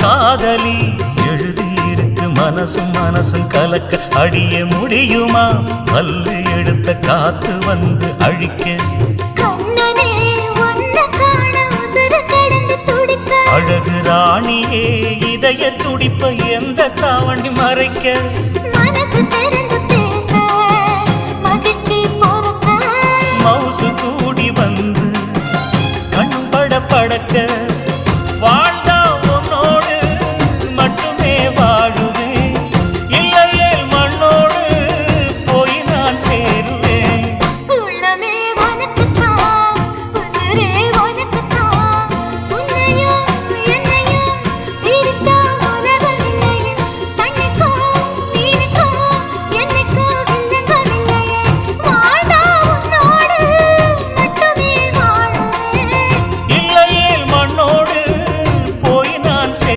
காதலி எழுதியிருக்கு மனசும் மனசும் கலக்க அடிய முடியுமா பல்லு எடுத்த காத்து வந்து அழிக்க அழகு ராணியே இதய துடிப்ப எந்த தாவண்டி மறைக்க மனசு